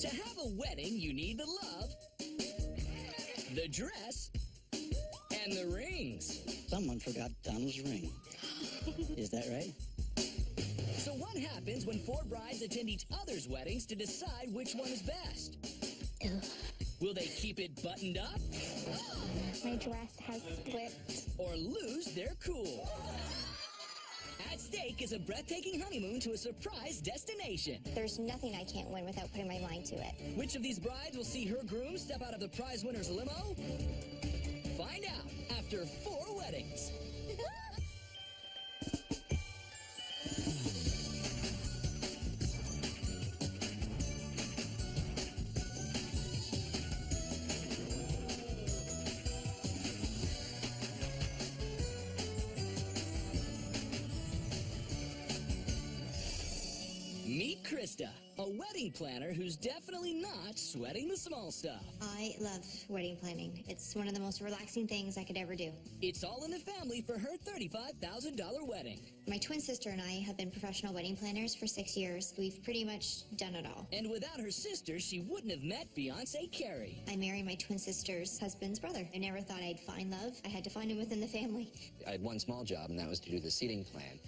To have a wedding, you need the love, the dress, and the rings. Someone forgot Donald's ring. Is that right? So what happens when four brides attend each other's weddings to decide which one is best? Will they keep it buttoned up? My dress has split. Or lose their cool? At stake is a breathtaking honeymoon to a surprise destination. There's nothing I can't win without putting my mind to it. Which of these brides will see her groom step out of the prize winner's limo? Find out after 4 weddings. Meet Krista, a wedding planner who's definitely not sweating the small stuff. I love wedding planning. It's one of the most relaxing things I could ever do. It's all in the family for her $35,000 wedding. My twin sister and I have been professional wedding planners for 6 years. We've pretty much done it all. And without her sister, she wouldn't have met fiance Carrie. I married my twin sister's husband's brother. I never thought I'd find love. I had to find him within the family. I had one small job, and that was to do the seating plan.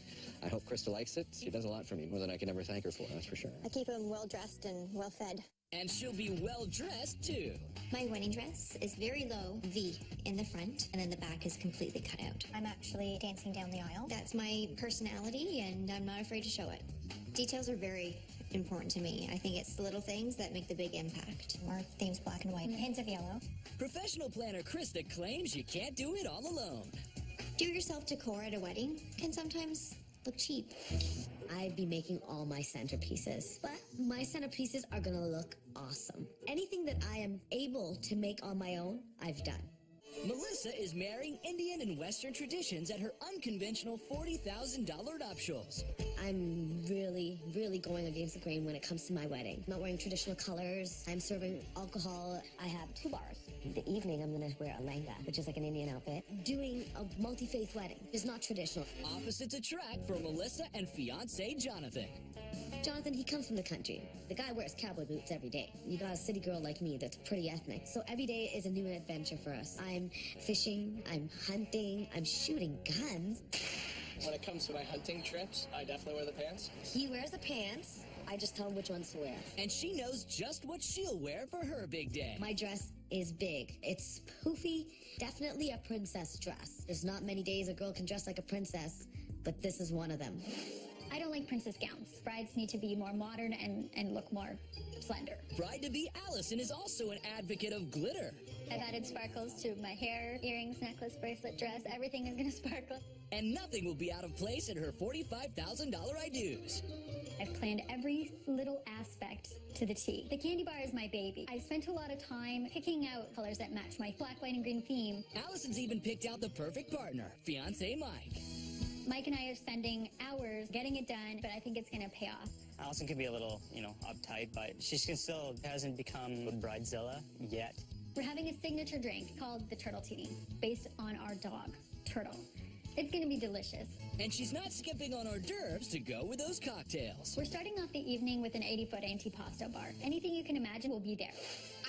I hope Krista likes it. She does a lot for me, more than I can ever thank her for, that's for sure. I keep him well-dressed and well-fed. And she'll be well-dressed, too. My wedding dress is very low V in the front, and then the back is completely cut out. I'm actually dancing down the aisle. That's my personality, and I'm not afraid to show it. Details are very important to me. I think it's the little things that make the big impact. Our theme's black and white, hints of yellow. Professional planner Krista claims you can't do it all alone. Do-yourself decor at a wedding can sometimes look cheap. I'd be making all my centerpieces, but my centerpieces are gonna look awesome. Anything that I am able to make on my own, I've done. Melissa is marrying Indian and Western traditions at her unconventional $40,000 nuptials. I'm really going against the grain when it comes to my wedding. Not wearing traditional colors. I'm serving alcohol. I have 2 bars. The evening, I'm gonna wear a langa, which is like an Indian outfit. Doing a multi-faith wedding. It's not traditional. Opposites attract for Melissa and fiancé Jonathan. Jonathan, he comes from the country. The guy wears cowboy boots every day. You got a city girl like me that's pretty ethnic. So every day is a new adventure for us. I'm fishing, I'm hunting, I'm shooting guns. When it comes to my hunting trips, I definitely wear the pants. He wears the pants. I just tell him which ones to wear. And she knows just what she'll wear for her big day. My dress is big. It's poofy, definitely a princess dress. There's not many days a girl can dress like a princess, but this is one of them. I don't like princess gowns. Brides need to be more modern and look more slender. Bride-to-be Allison is also an advocate of glitter. I've added sparkles to my hair, earrings, necklace, bracelet, dress. Everything is going to sparkle. And nothing will be out of place at her $45,000 I-dos. I've planned every little aspect to the T. The candy bar is my baby. I've spent a lot of time picking out colors that match my black, white, and green theme. Allison's even picked out the perfect partner, fiancé Mike. Mike and I are spending hours getting it done, but I think it's going to pay off. Allison can be a little, uptight, but she still hasn't become a bridezilla yet. We're having a signature drink called the Turtle Tea, based on our dog, Turtle. It's going to be delicious. And she's not skipping on hors d'oeuvres to go with those cocktails. We're starting off the evening with an 80-foot antipasto bar. Anything you can imagine will be there.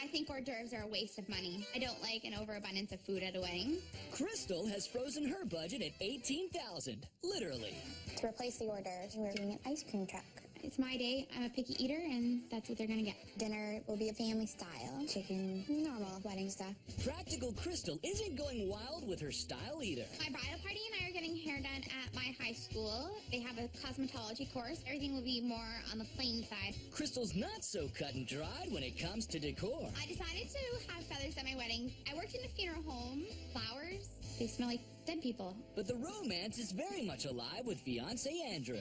I think hors d'oeuvres are a waste of money. I don't like an overabundance of food at a wedding. Crystal has frozen her budget at $18,000, literally. To replace the hors d'oeuvres, we're doing an ice cream truck. It's my day. I'm a picky eater, and that's what they're going to get. Dinner will be a family style. Chicken, normal wedding stuff. Practical Crystal isn't going wild with her style either. My bridal party and I are getting hair done at my high school. They have a cosmetology course. Everything will be more on the plain side. Crystal's not so cut and dried when it comes to decor. I decided to have feathers at my wedding. I worked in a funeral home. Flowers, they smell like dead people. But the romance is very much alive with fiancé Andrew.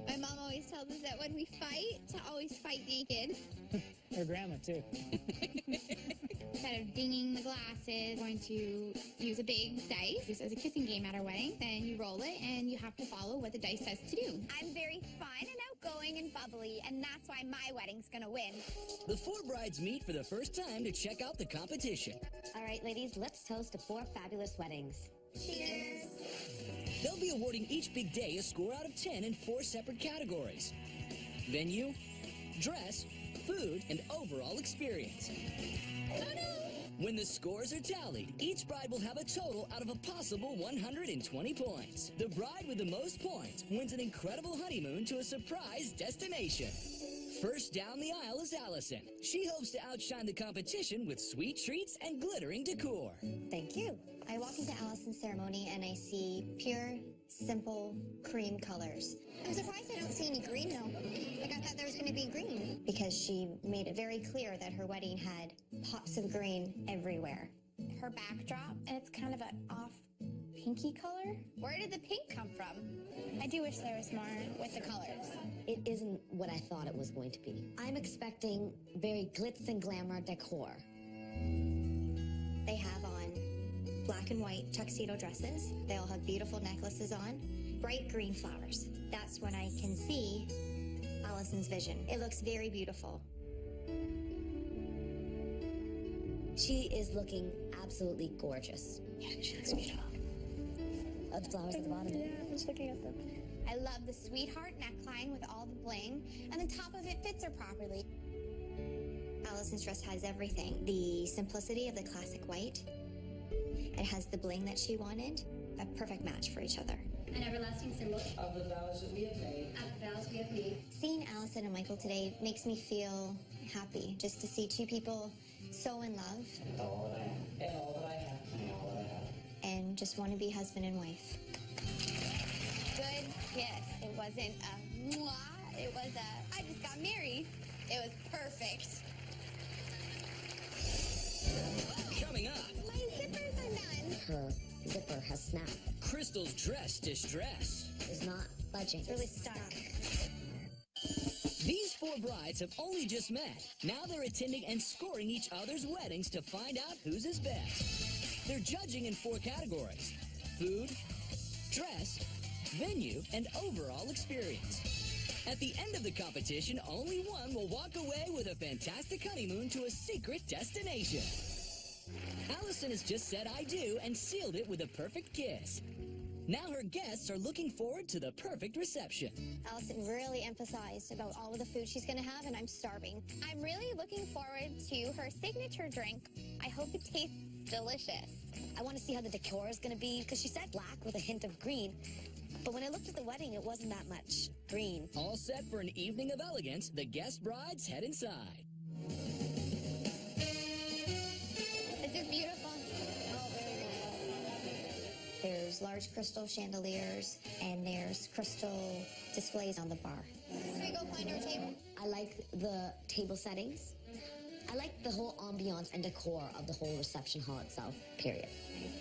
My mom always tells us that when we fight, to always fight naked. Her grandma, too. Instead of dinging the glasses, going to use a big dice. This is a kissing game at our wedding. Then you roll it, and you have to follow what the dice says to do. I'm very fun and outgoing and bubbly, and that's why my wedding's gonna win. The 4 brides meet for the first time to check out the competition. All right, ladies, let's toast to 4 fabulous weddings. Cheers. They'll be awarding each big day a score out of 10 in 4 separate categories: venue, dress, food, and overall experience. When the scores are tallied, each bride will have a total out of a possible 120 points. The bride with the most points wins an incredible honeymoon to a surprise destination. First down the aisle is Allison. She hopes to outshine the competition with sweet treats and glittering decor. Thank you. I walk into Allison's ceremony and I see pure, simple cream colors. I'm surprised I don't see any green though. Like I thought there was going to be green. Because she made it very clear that her wedding had pops of green everywhere. Her backdrop, and it's kind of an off pinky color. Where did the pink come from? I do wish there was more with the colors. It isn't what I thought it was going to be. I'm expecting very glitz and glamour decor. They have on black and white tuxedo dresses. They all have beautiful necklaces on. Bright green flowers. That's when I can see Allison's vision. It looks very beautiful. She is looking absolutely gorgeous. Yeah, she looks beautiful. The flowers at the bottom. Yeah, I'm just looking at them. I love the sweetheart neckline with all the bling, and the top of it fits her properly. Allison's dress has everything. The simplicity of the classic white. It has the bling that she wanted. A perfect match for each other. An everlasting symbol Of the vows that we have made. of the vows we have made. Seeing Allison and Michael today makes me feel happy. Just to see two people so in love. All that I have. And all that I have. And all that I have. And just want to be husband and wife. Good kiss. It wasn't a mwah. It was a, I just got married. It was perfect. Coming up, My zippers are done. Her zipper has snapped. Crystal's dress distress. It's not budging. It's really stuck. These four brides have only just met. Now they're attending and scoring each other's weddings to find out whose is best. They're judging in 4 categories: food, dress, venue, and overall experience. At the end of the competition, only one will walk away with a fantastic honeymoon to a secret destination. Allison has just said I do and sealed it with a perfect kiss. Now her guests are looking forward to the perfect reception. Allison really emphasized about all of the food she's going to have, and I'm starving. I'm really looking forward to her signature drink. I hope it tastes delicious. I want to see how the decor is going to be, because she said black with a hint of green. But when I looked at the wedding, it wasn't that much green. All set for an evening of elegance, the guest brides head inside. This is beautiful. There's large crystal chandeliers, and there's crystal displays on the bar. Should we go find our table? I like the table settings. I like the whole ambiance and decor of the whole reception hall itself, period.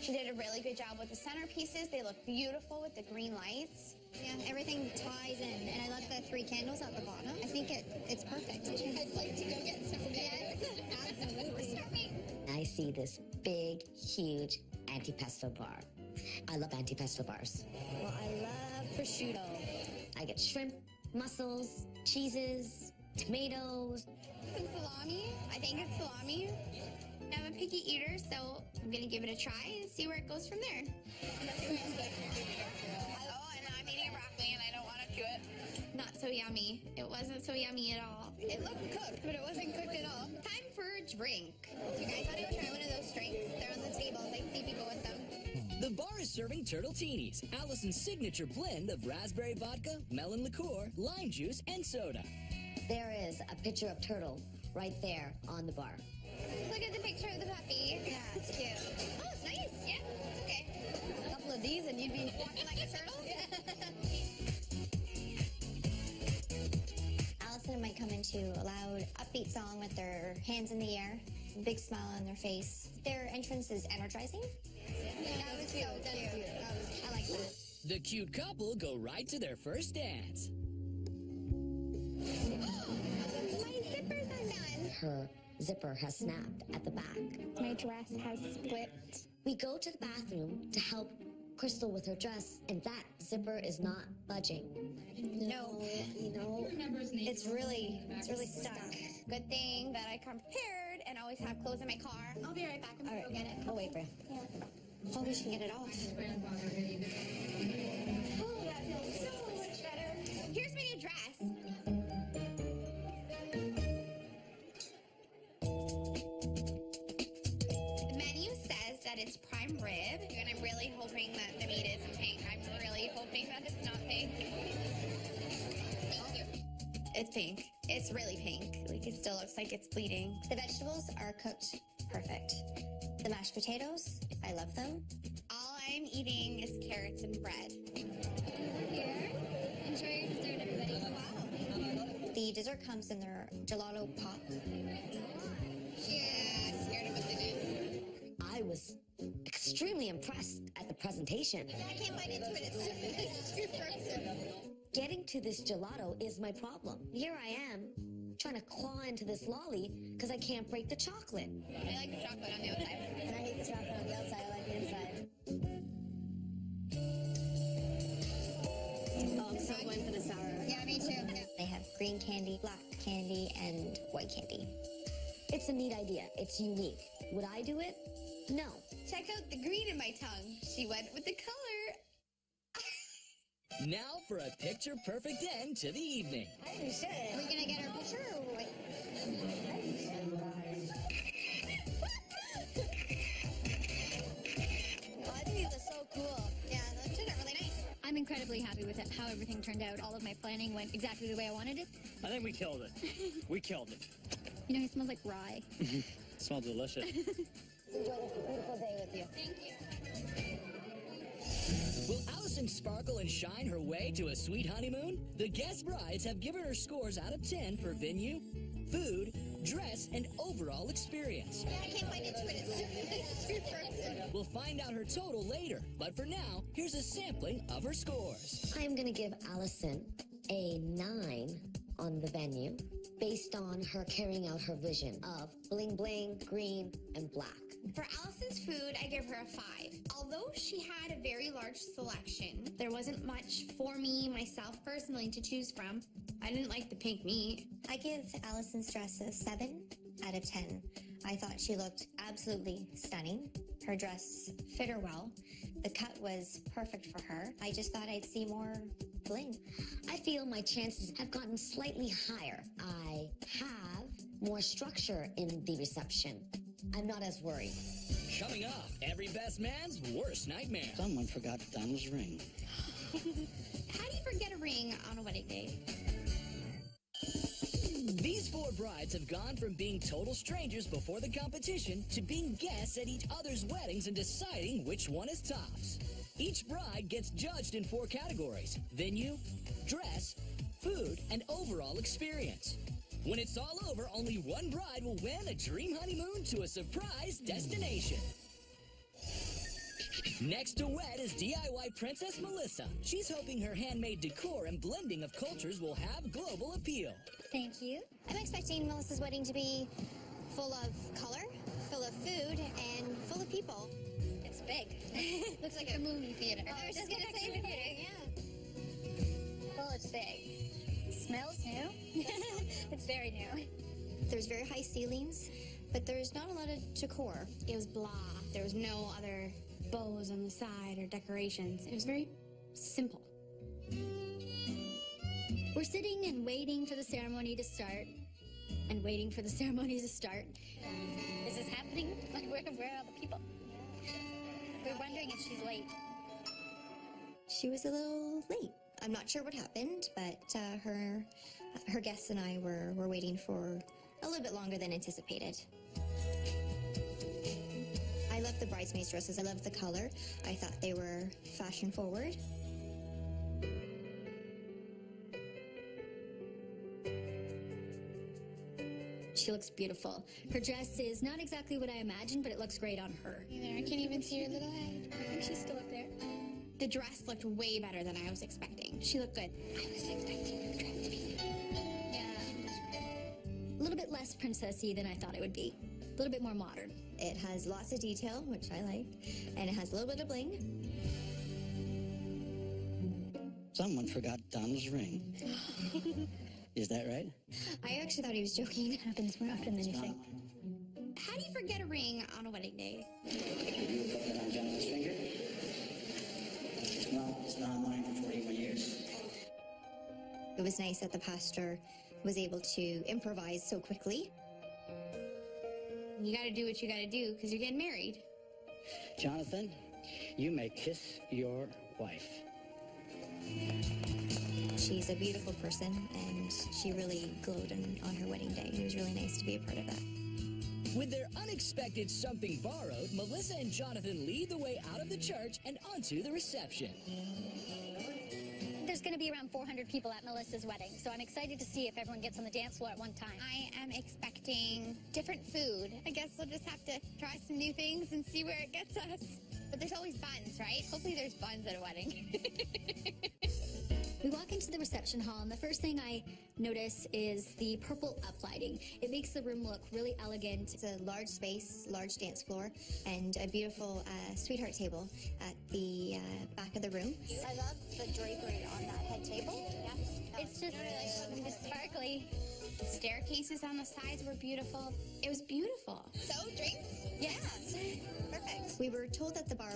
She did a really good job with the centerpieces. They look beautiful with the green lights. Yeah, everything ties in, and I like the 3 candles at the bottom. I think it's perfect. I'd like to go get some of it. Absolutely. I see this big, huge antipesto bar. I love antipesto bars. Well, I love prosciutto. I get shrimp, mussels, cheeses, tomatoes. Some salami. I think it's salami. I'm a picky eater, so I'm gonna give it a try and see where it goes from there. Oh, and I'm eating broccoli and I don't want to chew it. Not so yummy. It wasn't so yummy at all. It looked cooked, but it wasn't cooked at all. Time for a drink. You guys want to go try one of those drinks? They're on the tables. I see people with them. The bar is serving turtletinis, Allison's signature blend of raspberry vodka, melon liqueur, lime juice, and soda. There is a picture of turtle right there on the bar. Look at the picture of the puppy. Yeah, it's cute. Oh, it's nice. Yeah, it's okay. A couple of these, and you'd be Walking like a turtle. Allison might come into a loud, upbeat song with their hands in the air, big smile on their face. Their entrance is energizing. That was cute. I like that. The cute couple go right to their first dance. My zippers are done. Her zipper has snapped at the back. My dress has split. We go to the bathroom to help Crystal with her dress, and that zipper is not budging. No, it's really stuck. Good thing that I come prepared and always have clothes in my car. I'll be right back. I'm gonna go get it. I'll wait for you. Oh, we should get it off. Oh, that feels so much better. Here's my new dress. It's pink. It's really pink. Like, it still looks like it's bleeding. The vegetables are cooked perfect. The mashed potatoes, I love them. All I'm eating is carrots and bread. Here, enjoy your dessert, everybody. Wow. The dessert comes in their gelato pop. Yeah, scared of what they did. I was extremely impressed at the presentation. I can't bite into it. It's too frozen. Getting to this gelato is my problem. Here I am, trying to claw into this lolly because I can't break the chocolate. I like the chocolate on the outside. And I hate the chocolate on the outside, I like the inside. Oh, I'm so going for the sour. Yeah, me too. They have green candy, black candy, and white candy. It's a neat idea. It's unique. Would I do it? No. Check out the green in my tongue. She went with the color. Now for a picture-perfect end to the evening. We should. Are we gonna get our picture or wait? Oh, I think these are so cool. Yeah, that turned out really nice. I'm incredibly happy with how everything turned out. All of my planning went exactly the way I wanted it. I think we killed it. We killed it. You know, he smells like rye. Smells delicious. Enjoy this beautiful day with you. Thank you. Will Allison sparkle and shine her way to a sweet honeymoon? The guest brides have given her scores out of 10 for venue, food, dress, and overall experience. Yeah, I can't bite into it. It's too frozen. We'll find out her total later, but for now, here's a sampling of her scores. I'm going to give Allison a 9 on the venue based on her carrying out her vision of bling bling, green, and black. For Allison's food, I give her a 5. Although she had a very large selection, there wasn't much for me, myself, personally, to choose from. I didn't like the pink meat. I give Allison's dress a 7 out of 10. I thought she looked absolutely stunning. Her dress fit her well. The cut was perfect for her. I just thought I'd see more bling. I feel my chances have gotten slightly higher. I have more structure in the reception. I'm not as worried. Coming up, every best man's worst nightmare. Someone forgot Donald's ring. How do you forget a ring on a wedding day? These 4 brides have gone from being total strangers before the competition to being guests at each other's weddings and deciding which one is tops. Each bride gets judged in 4 categories: venue, dress, food, and overall experience. When it's all over, only one bride will win a dream honeymoon to a surprise destination. Next to wed is DIY Princess Melissa. She's hoping her handmade decor and blending of cultures will have global appeal. Thank you. I'm expecting Melissa's wedding to be full of color, full of food, and full of people. It's big. Looks like a movie theater. I was just gonna say movie theater, yeah. Well, it's big. Smells new. It's very new. There's very high ceilings, but there's not a lot of decor. It was blah. There was no other bows on the side or decorations. It was very simple. We're sitting and waiting for the ceremony to start. And waiting for the ceremony to start. Is this happening? Like, where are all the people? We're wondering if she's late. She was a little late. I'm not sure what happened, but her guests and I were waiting for a little bit longer than anticipated. I love the bridesmaids' dresses. I love the color. I thought they were fashion forward. She looks beautiful. Her dress is not exactly what I imagined, but it looks great on her. There, I can't even see her little head. She's still up there. The dress looked way better than I was expecting. She looked good. I was expecting the dress to be... Yeah. A little bit less princessy than I thought it would be. A little bit more modern. It has lots of detail, which I like, and it has a little bit of bling. Someone forgot Donald's ring. Is that right? I actually thought he was joking. It happens more often than you think. How do you forget a ring on a wedding day? You put that on Jonathan's finger? Well, it's been on mine for 41 years. It was nice that the pastor was able to improvise so quickly. You gotta do what you gotta do because you're getting married. Jonathan, you may kiss your wife. She's a beautiful person, and she really glowed on her wedding day. It was really nice to be a part of that. With their unexpected something borrowed, Melissa and Jonathan lead the way out of the church and onto the reception. There's going to be around 400 people at Melissa's wedding, so I'm excited to see if everyone gets on the dance floor at one time. I am expecting different food. I guess we'll just have to try some new things and see where it gets us. But there's always buns, right? Hopefully there's buns at a wedding. We walk into the reception hall, and the first thing I notice is the purple uplighting. It makes the room look really elegant. It's a large space, large dance floor, and a beautiful sweetheart table at the back of the room. I love the drapery on that head table. Yeah. It's just really sparkly. Staircases on the sides were beautiful. It was beautiful. So, drinks? Yes. Perfect. We were told that the bar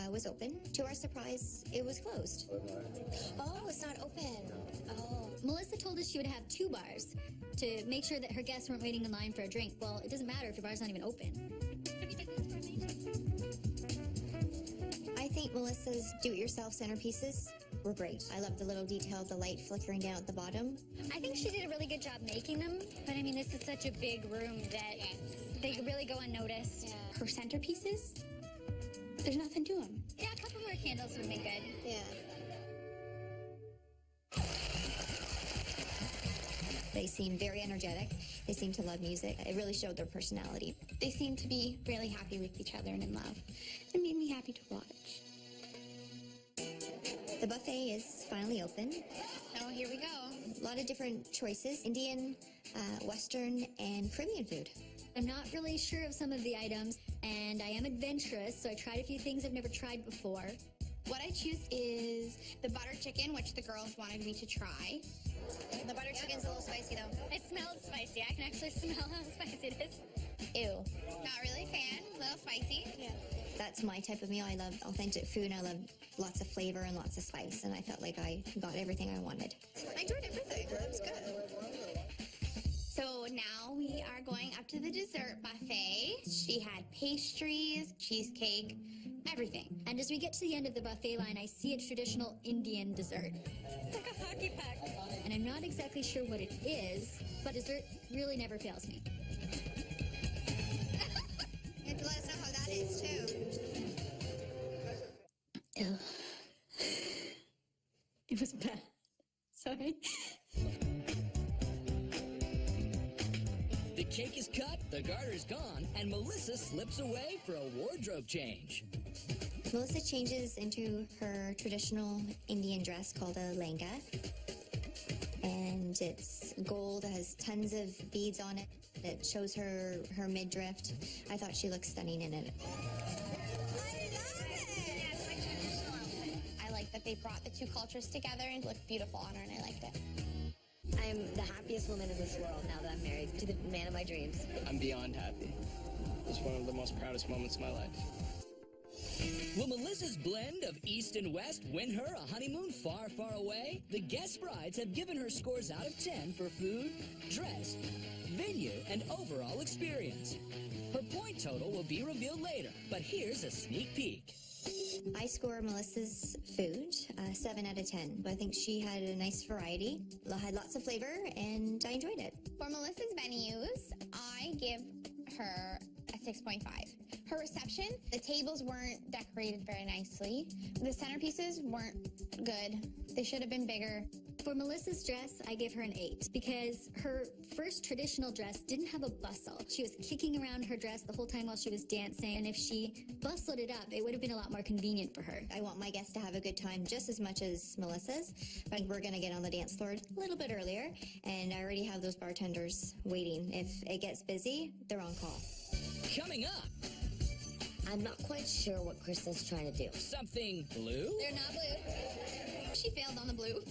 was open. To our surprise, it was closed. Oh, it's not open. Oh. Melissa told us she would have 2 bars to make sure that her guests weren't waiting in line for a drink. Well, it doesn't matter if your bar's not even open. I think Melissa's do-it-yourself centerpieces were great. I love the little detail of the light flickering down at the bottom. I think she did a really good job making them, but I mean, this is such a big room that they really go unnoticed. Yeah. Her centerpieces, there's nothing to them. Yeah, a couple more candles would be good. Yeah. They seem very energetic. They seem to love music. It really showed their personality. They seemed to be really happy with each other and in love. It made me happy to watch. The buffet is finally open. Oh, here we go. A lot of different choices: Indian, Western, and Caribbean food. I'm not really sure of some of the items, and I am adventurous, so I tried a few things I've never tried before. What I choose is the butter chicken, which the girls wanted me to try. The butter chicken's a little spicy, though. It smells spicy. I can actually smell how spicy it is. Ew. Not really a fan. A little spicy. Yeah. That's my type of meal. I love authentic food, and I love lots of flavor and lots of spice, and I felt like I got everything I wanted. I enjoyed everything. It was good. So now we are going up to the dessert buffet. She had pastries, cheesecake, everything. And as we get to the end of the buffet line, I see a traditional Indian dessert. It's like a hockey puck. And I'm not exactly sure what it is, but dessert really never fails me. You have to let us know how that is, too. Ew. It was bad. Sorry. The cake is cut, the garter's gone, and Melissa slips away for a wardrobe change. Melissa changes into her traditional Indian dress called a lehenga. And it's gold, it has tons of beads on it. It shows her midriff. I thought she looked stunning in it. I like that they brought the two cultures together and looked beautiful on her, and I liked it. I'm the happiest woman in this world now that I'm married to the man of my dreams. I'm beyond happy. It's one of the most proudest moments of my life. Will Melissa's blend of East and West win her a honeymoon far, far away? The guest brides have given her scores out of 10 for food, dress, venue, and overall experience. Her point total will be revealed later, but here's a sneak peek. I score Melissa's food 7 out of 10. I think she had a nice variety, had lots of flavor, and I enjoyed it. For Melissa's venues, I give her a 6.5. Her reception, the tables weren't decorated very nicely. The centerpieces weren't good. They should have been bigger. For Melissa's dress, I give her an 8 because her first traditional dress didn't have a bustle. She was kicking around her dress the whole time while she was dancing, and if she bustled it up, it would have been a lot more convenient for her. I want my guests to have a good time just as much as Melissa's, but we're going to get on the dance floor a little bit earlier, and I already have those bartenders waiting. If it gets busy, they're on call. Coming up, I'm not quite sure what Krista's trying to do. something blue? They're not blue. She failed on the blue.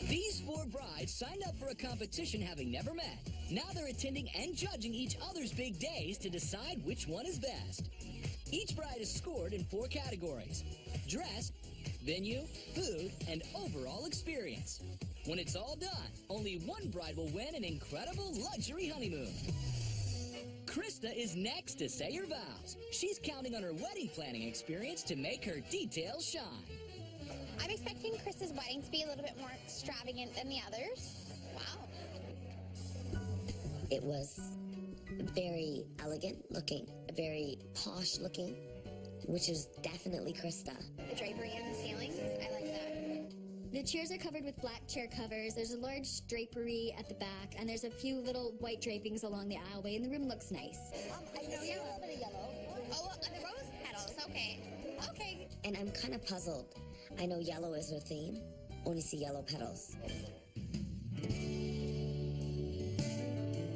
These 4 brides signed up for a competition having never met. Now they're attending and judging each other's big days to decide which one is best. Each bride is scored in 4 categories: dress, venue, food, and overall experience. When it's all done, only one bride will win an incredible luxury honeymoon. Krista is next to say her vows. She's counting on her wedding planning experience to make her details shine. I'm expecting Krista's wedding to be a little bit more extravagant than the others. Wow. It was very elegant looking, very posh looking, which is definitely Krista. The drapery on the ceilings, I like that. The chairs are covered with black chair covers. There's a large drapery at the back, and there's a few little white drapings along the aisleway, and the room looks nice. I know you a little bit of yellow. Oh, the rose petals, okay. Okay. And I'm kind of puzzled. I know yellow is her theme. Only see yellow petals.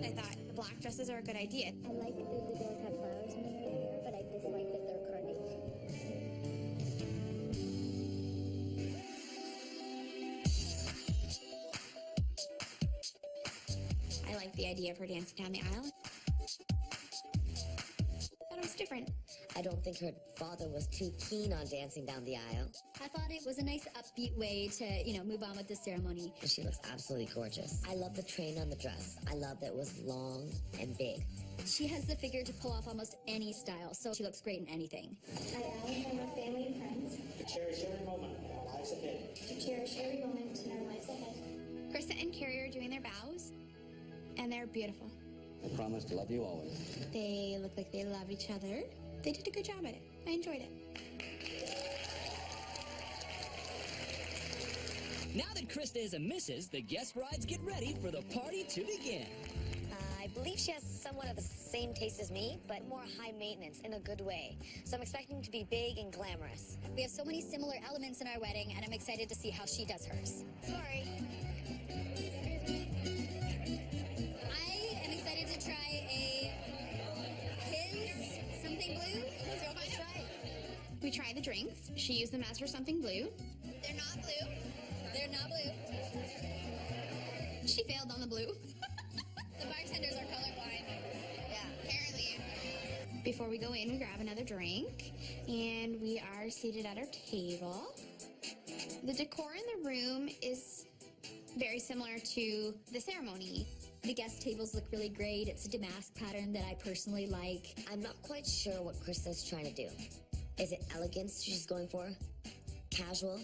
I thought the black dresses are a good idea. I like that the girls have flowers in their hair, but I dislike that they're carnation. I like the idea of her dancing down the aisle. Thought it was different. I don't think her father was too keen on dancing down the aisle. I thought it was a nice upbeat way to, move on with the ceremony. And she looks absolutely gorgeous. I love the train on the dress. I love that it was long and big. She has the figure to pull off almost any style, so she looks great in anything. I am our family and friends. To cherish every moment in our lives ahead. To cherish every moment in our lives ahead. Krista and Carrie are doing their vows, and they're beautiful. I promise to love you always. They look like they love each other. They did a good job at it. I enjoyed it. Now that Krista is a missus, the guest brides get ready for the party to begin. I believe she has somewhat of the same taste as me, but more high maintenance in a good way. So I'm expecting to be big and glamorous. We have so many similar elements in our wedding, and I'm excited to see how she does hers. Sorry. I am excited to try his something blue. Let's go find out. We tried the drinks. She used them as her something blue. They're not blue. They're not blue. She failed on the blue. The bartenders are colorblind. Yeah, apparently. Before we go in, we grab another drink, and we are seated at our table. The decor in the room is very similar to the ceremony. The guest tables look really great. It's a damask pattern that I personally like. I'm not quite sure what Krista's trying to do. Is it elegance she's going for? Casual?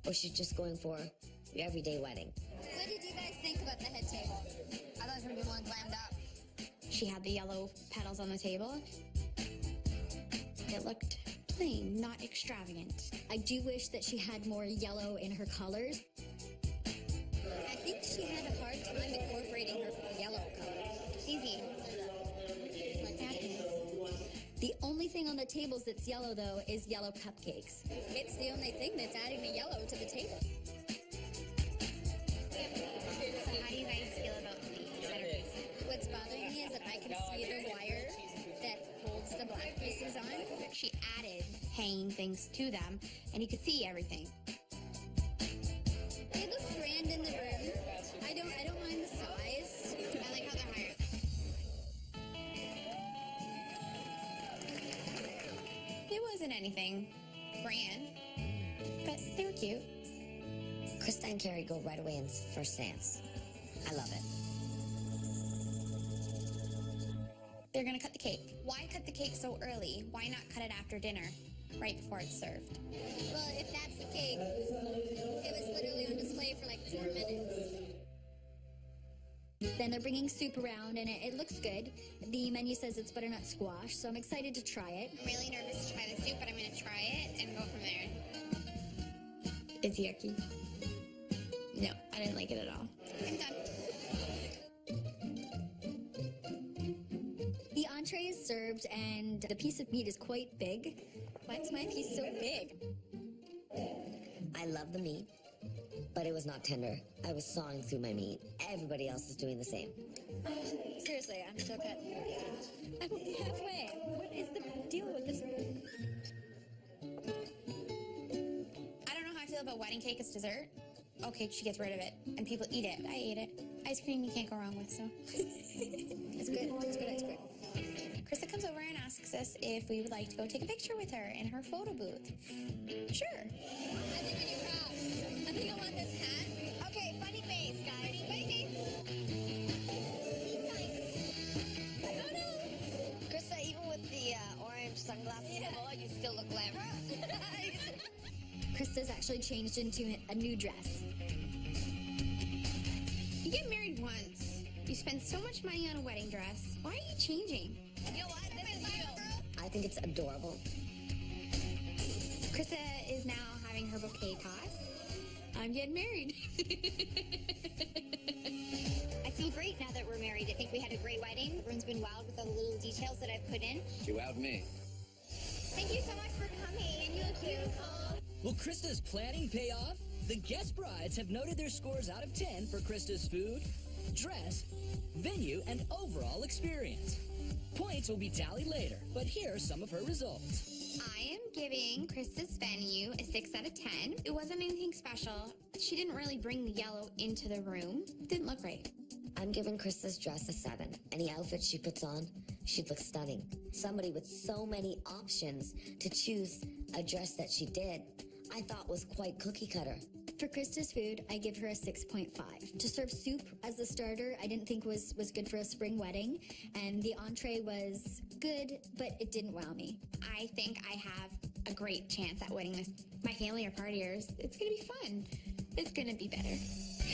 Or she's just going for your everyday wedding? What did you guys think about the head table? I thought it was going to be more glammed up. She had the yellow petals on the table. It looked plain, not extravagant. I do wish that she had more yellow in her colors. I think she had a hard time incorporating her yellow color. It's easy. Like that is. The only thing on the tables that's yellow, though, is yellow cupcakes. It's the only thing that's adding the yellow to the table. So how do you guys feel about the centerpiece? What's bothering me is that I can see the wire that holds the black pieces on. She added hanging things to them, and you could see everything. It looks grand in the room. I don't mind the size. I like how they're higher. It wasn't anything grand, but they were cute. Krista and Carrie go right away in first dance. I love it. They're gonna cut the cake. Why cut the cake so early? Why not cut it after dinner, right before it's served? Well, if that's the cake, it was literally on display for like 4 minutes. Then they're bringing soup around, and it looks good. The menu says it's butternut squash, so I'm excited to try it. I'm really nervous to try the soup, but I'm gonna try it and go from there. It's yucky. No, I didn't like it at all. I'm done. The entree is served, and the piece of meat is quite big. Why is my piece so big? I love the meat, but it was not tender. I was sawing through my meat. Everybody else is doing the same. Seriously, I'm still cut. I'm only halfway. What is the deal with this? I don't know how I feel about wedding cake as dessert. Okay, she gets rid of it, and people eat it. I ate it. Ice cream you can't go wrong with, so. It's good. It's good ice cream. Krista comes over and asks us if we would like to go take a picture with her in her photo booth. Sure. I think we do props. I think I want this hat. Okay, funny face, guys. Funny face. Oh no! Krista, even with the orange sunglasses, you still look glamorous. Krista's has actually changed into a new dress. You get married once. You spend so much money on a wedding dress. Why are you changing? You know what? This is you. I think it's adorable. Krista is now having her bouquet toss. I'm getting married. I feel great now that we're married. I think we had a great wedding. Everyone's been wowed with all the little details that I've put in. You wowed me. Thank you so much for coming, and you look beautiful. Will Krista's planning pay off? The guest brides have noted their scores out of 10 for Krista's food, dress, venue, and overall experience. Points will be tallied later, but here are some of her results. I am giving Krista's venue a 6 out of 10. It wasn't anything special. She didn't really bring the yellow into the room. Didn't look great. I'm giving Krista's dress a 7. Any outfit she puts on, she'd look stunning. Somebody with so many options to choose a dress that she did, I thought was quite cookie cutter. For Krista's food, I give her a 6.5. To serve soup as the starter, I didn't think was good for a spring wedding. And the entree was good, but it didn't wow me. I think I have a great chance at winning this. My family are partiers. It's going to be fun. It's going to be better.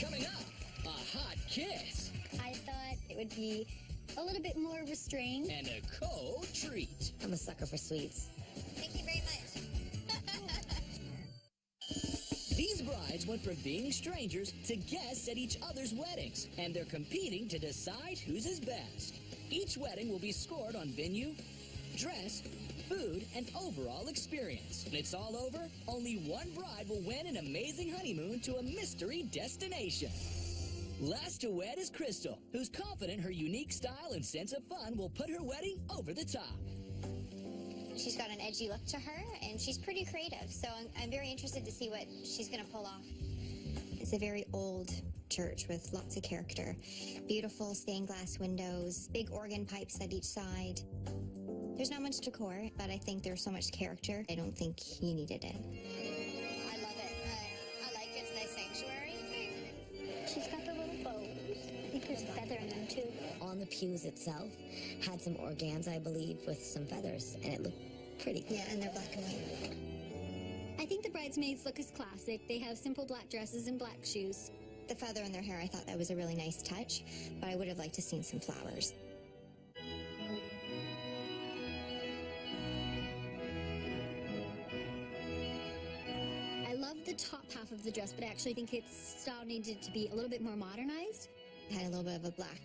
Coming up, a hot kiss. I thought it would be a little bit more restrained. And a cold treat. I'm a sucker for sweets. Thank you very much. These brides went from being strangers to guests at each other's weddings, and they're competing to decide whose is best. Each wedding will be scored on venue, dress, food, and overall experience. When it's all over, only one bride will win an amazing honeymoon to a mystery destination. Last to wed is Crystal, who's confident her unique style and sense of fun will put her wedding over the top. She's got an edgy look to her, and she's pretty creative, so I'm very interested to see what she's going to pull off. It's a very old church with lots of character. Beautiful stained glass windows, big organ pipes at each side. There's not much decor, but I think there's so much character, I don't think you needed it. I love it. I like it. It's a nice sanctuary. She's got the little bows. I think there's a feather in them, too. On the pews itself had some organza, I believe, with some feathers, and it looked pretty. Yeah, and they're black and white. I think the bridesmaids look as classic. They have simple black dresses and black shoes. The feather in their hair, I thought that was a really nice touch, but I would have liked to seen some flowers. I love the top half of the dress, but I actually think its style needed to be a little bit more modernized. It had a little bit of a black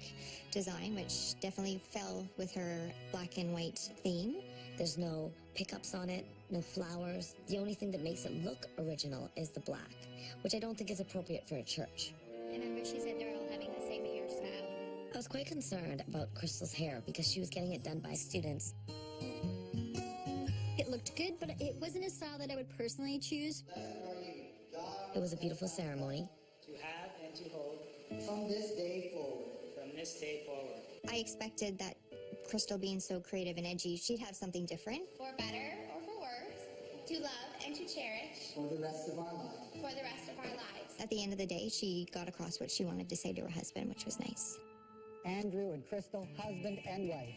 design, which definitely fell with her black and white theme. There's no pickups on it, no flowers. The only thing that makes it look original is the black, which I don't think is appropriate for a church. I remember she said they're all having the same hairstyle. I was quite concerned about Crystal's hair because she was getting it done by students. It looked good, but it wasn't a style that I would personally choose. It was a beautiful ceremony. To have and to hold From this day forward. from this day forward. I expected that Crystal being so creative and edgy, she'd have something different. For better or for worse, to love and to cherish For the rest of our lives. for the rest of our lives. At the end of the day, she got across what she wanted to say to her husband, which was nice. Andrew and Crystal, husband and wife.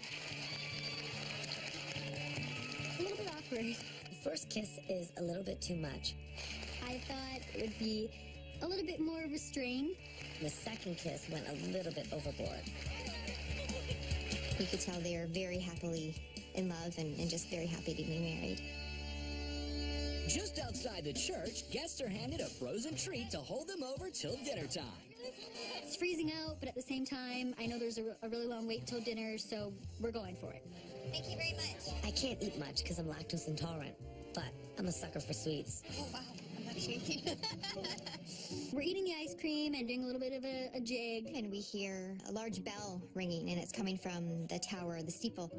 A little bit awkward. The first kiss is a little bit too much. I thought it would be a little bit more restrained. The second kiss went a little bit overboard. You could tell they are very happily in love and just very happy to be married. Just outside the church, guests are handed a frozen treat to hold them over till dinner time. It's freezing out, but at the same time, I know there's a really long wait till dinner, so we're going for it. Thank you very much. I can't eat much because I'm lactose intolerant, but I'm a sucker for sweets. Oh, wow. I'm not shaking. We're eating the ice cream and doing a little bit of a jig. And we hear a large bell ringing, and it's coming from the tower, the steeple.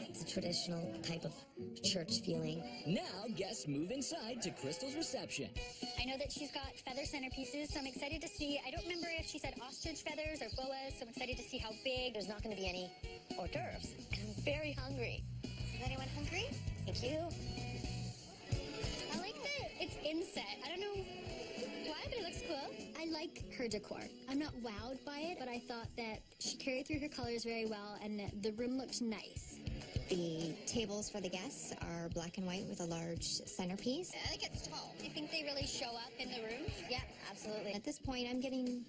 It's a traditional type of church feeling. Now, guests move inside to Crystal's reception. I know that she's got feather centerpieces, so I'm excited to see. I don't remember if she said ostrich feathers or boas, so I'm excited to see how big. There's not going to be any hors d'oeuvres. I'm very hungry. Is anyone hungry? Thank you. I like that it's inset. I don't know why, but it looks cool. I like her decor. I'm not wowed by it, but I thought that she carried through her colors very well, and the room looked nice. The tables for the guests are black and white with a large centerpiece. I think it's tall. I think they really show up in the room. Yeah, absolutely. At this point, I'm getting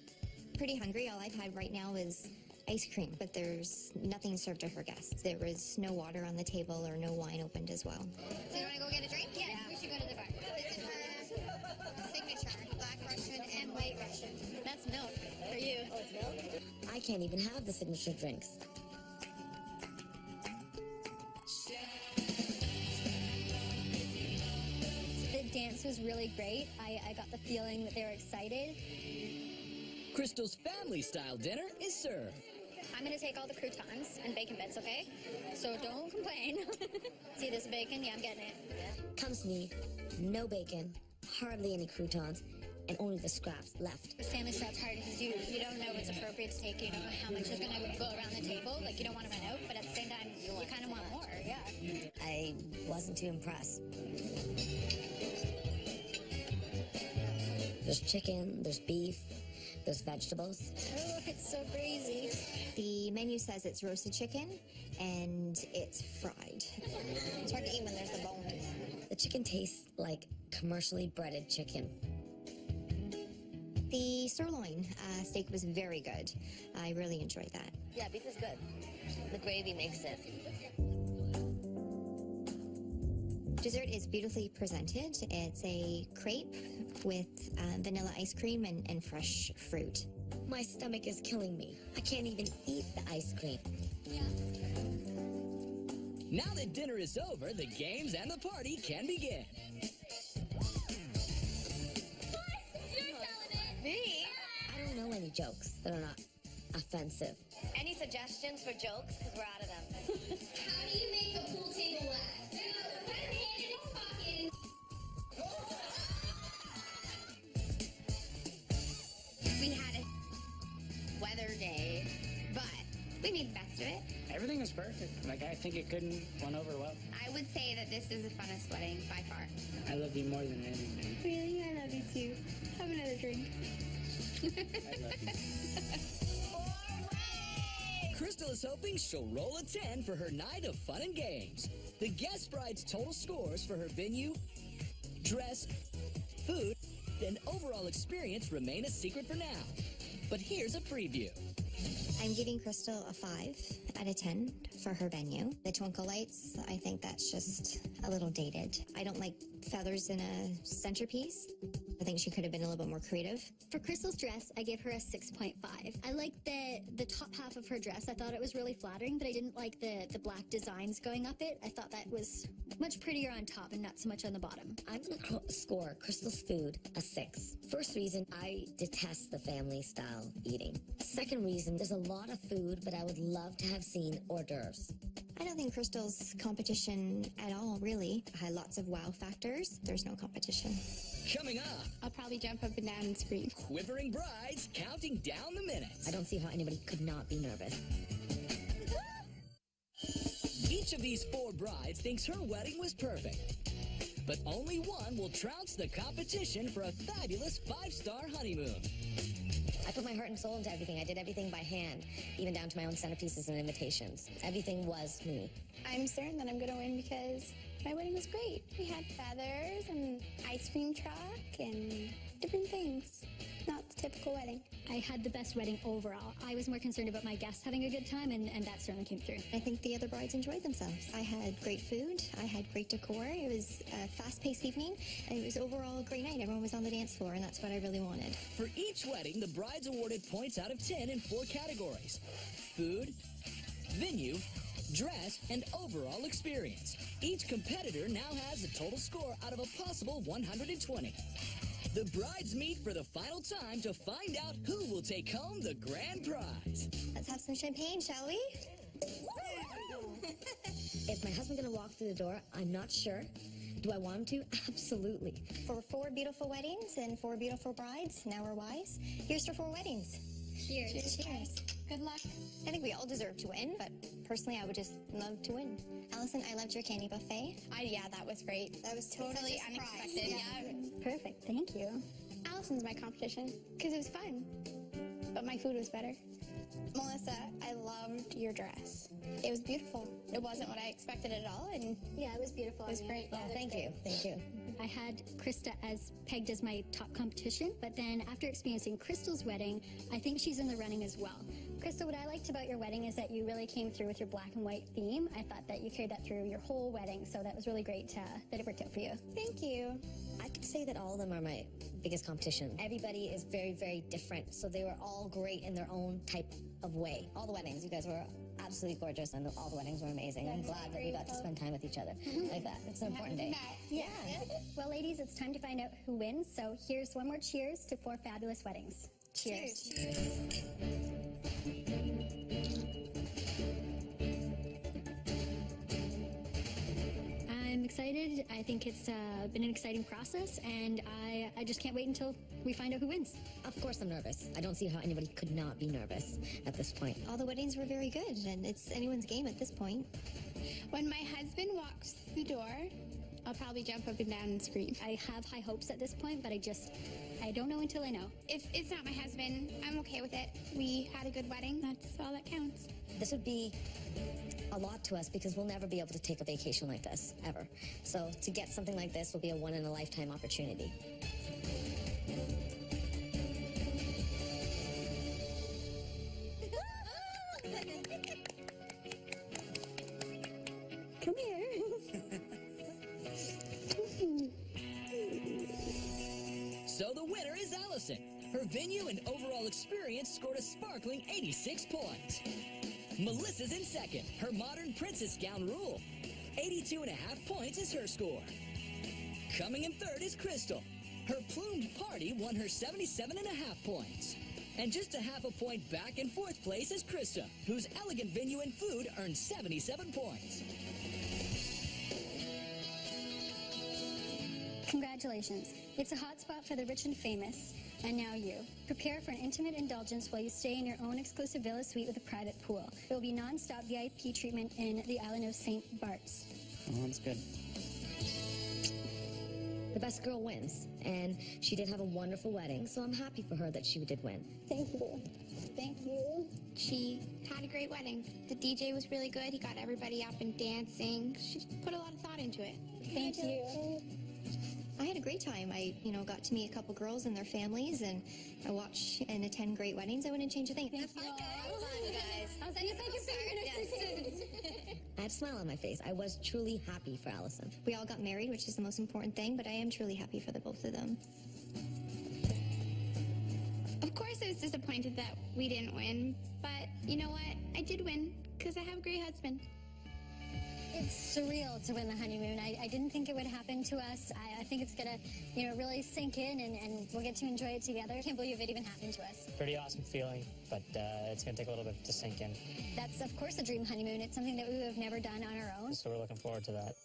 pretty hungry. All I've had right now is ice cream, but there's nothing served to her guests. There was no water on the table or no wine opened as well. So you want to go get a drink? Yeah, we should go to the bar. This is her signature, Black Russian and White Russian. That's milk for you. Oh, it's milk? I can't even have the signature drinks. The dance was really great. I got the feeling that they were excited. Crystal's family-style dinner is served. I'm going to take all the croutons and bacon bits, okay? So don't complain. See this bacon? Yeah, I'm getting it. Comes me, no bacon, hardly any croutons, and only the scraps left. The family style's hard because you don't know what's appropriate to take. You don't know how much is going to go around the table. Like, you don't want to run out, but at the same time, you kind of want more, yeah. I wasn't too impressed. There's chicken, there's beef, there's vegetables. Oh, it's so crazy. The menu says it's roasted chicken and it's fried. It's hard to eat when there's the bones. The chicken tastes like commercially breaded chicken. The sirloin steak was very good. I really enjoyed that. Yeah, beef is good. The gravy makes it. Dessert is beautifully presented. It's a crepe with vanilla ice cream and fresh fruit. My stomach is killing me. I can't even eat the ice cream. Yeah. Now that dinner is over, the games and the party can begin. Me? I don't know any jokes that are not offensive. Any suggestions for jokes? Because we're out of them. How do you make a pool table last? Put a hand in its pocket. We had a weather day, but we made the best of it. Everything was perfect. Like, I think it couldn't went over well. I would say that this is the funnest wedding by far. I love you more than anything. Really? I love you too. Have another drink. I love you. Crystal is hoping she'll roll a 10 for her night of fun and games. The guest bride's total scores for her venue, dress, food, and overall experience remain a secret for now. But here's a preview. I'm giving Crystal a 5 out of 10 for her venue. The twinkle lights, I think that's just a little dated. I don't like feathers in a centerpiece. I think she could have been a little bit more creative. For Crystal's dress, I gave her a 6.5. I liked the top half of her dress. I thought it was really flattering, but I didn't like the black designs going up it. I thought that was much prettier on top and not so much on the bottom. I'm going to score Crystal's food a 6. First reason, I detest the family style eating. Second reason, there's a lot of food, but I would love to have seen hors d'oeuvres. I don't think Crystal's competition at all, really. I had lots of wow factors. There's no competition. Coming up, I'll probably jump up and down and scream. quivering brides counting down the minutes. I don't see how anybody could not be nervous. Each of these 4 brides thinks her wedding was perfect. But only one will trounce the competition for a fabulous 5-star honeymoon. I put my heart and soul into everything. I did everything by hand, even down to my own centerpieces and invitations. Everything was me. I'm certain that I'm going to win because my wedding was great. We had feathers and ice cream truck and different things. Not the typical wedding. I had the best wedding overall. I was more concerned about my guests having a good time, and that certainly came through. I think the other brides enjoyed themselves. I had great food. I had great decor. It was a fast-paced evening. It was overall a great night. Everyone was on the dance floor, and that's what I really wanted. For each wedding, the brides awarded points out of 10 in 4 categories: food, venue, dress, and overall experience. Each competitor now has a total score out of a possible 120. The brides meet for the final time to find out who will take home the grand prize. Let's have some champagne, shall we? Is my husband going to walk through the door? I'm not sure. Do I want him to? Absolutely. For 4 beautiful weddings and 4 beautiful brides, now we're wise. Here's to 4 weddings. Cheers. Cheers. Good luck. I think we all deserve to win, but personally, I would just love to win. Allison, I loved your candy buffet. Yeah, that was great. That was Totally unexpected. Yeah. Perfect. Thank you. Allison's my competition because it was fun, but my food was better. Melissa, I loved your dress. It was beautiful. It wasn't what I expected at all, and Yeah, it was beautiful. it was great. Oh, thank you. Thank you. I had Krista as pegged as my top competition, but then after experiencing Crystal's wedding, I think she's in the running as well. Crystal, what I liked about your wedding is that you really came through with your black and white theme. I thought that you carried that through your whole wedding, so that was really great that it worked out for you. Thank you. I could say that all of them are my biggest competition. Everybody is very, very different, so they were all great in their own type of way. All the weddings, you guys were absolutely gorgeous, and all the weddings were amazing. I'm glad that we got to spend time with each other like that. It's an important day. Yeah. Well, ladies, it's time to find out who wins, so here's one more cheers to 4 fabulous weddings. Cheers. I'm excited. I think it's been an exciting process, and I just can't wait until we find out who wins. Of course I'm nervous. I don't see how anybody could not be nervous at this point. All the weddings were very good, and it's anyone's game at this point. When my husband walks through the door, I'll probably jump up and down and scream. I have high hopes at this point, but I don't know until I know. If it's not my husband, I'm okay with it. We had a good wedding. That's all that counts. This would be a lot to us because we'll never be able to take a vacation like this, ever. So to get something like this will be a one-in-a-lifetime opportunity. Come here. So the winner is Allison. Her venue and overall experience scored a sparkling 86 points. Melissa's in second. Her modern princess gown rule. 82.5 points is her score. Coming in third is Crystal. Her plumed party won her 77.5 points. And just a half a point back in fourth place is Krista, whose elegant venue and food earned 77 points. Congratulations. It's a hot spot for the rich and famous. And now you. Prepare for an intimate indulgence while you stay in your own exclusive villa suite with a private pool. There will be non-stop VIP treatment in the island of St. Bart's. Oh, that's good. The best girl wins, and she did have a wonderful wedding, so I'm happy for her that she did win. Thank you. Thank you. She had a great wedding. The DJ was really good. He got everybody up and dancing. She put a lot of thought into it. Thank you. I had a great time. I, got to meet a couple girls and their families, and I watch and attend great weddings. I wouldn't change a thing. Thank you. Guys. I was like, I had a smile on my face. I was truly happy for Allison. We all got married, which is the most important thing, but I am truly happy for the both of them. Of course, I was disappointed that we didn't win, but you know what? I did win because I have a great husband. It's surreal to win the honeymoon. I didn't think it would happen to us. I think it's gonna, really sink in, and we'll get to enjoy it together. I can't believe it even happened to us. Pretty awesome feeling, but it's going to take a little bit to sink in. That's, of course, a dream honeymoon. It's something that we would have never done on our own. So we're looking forward to that.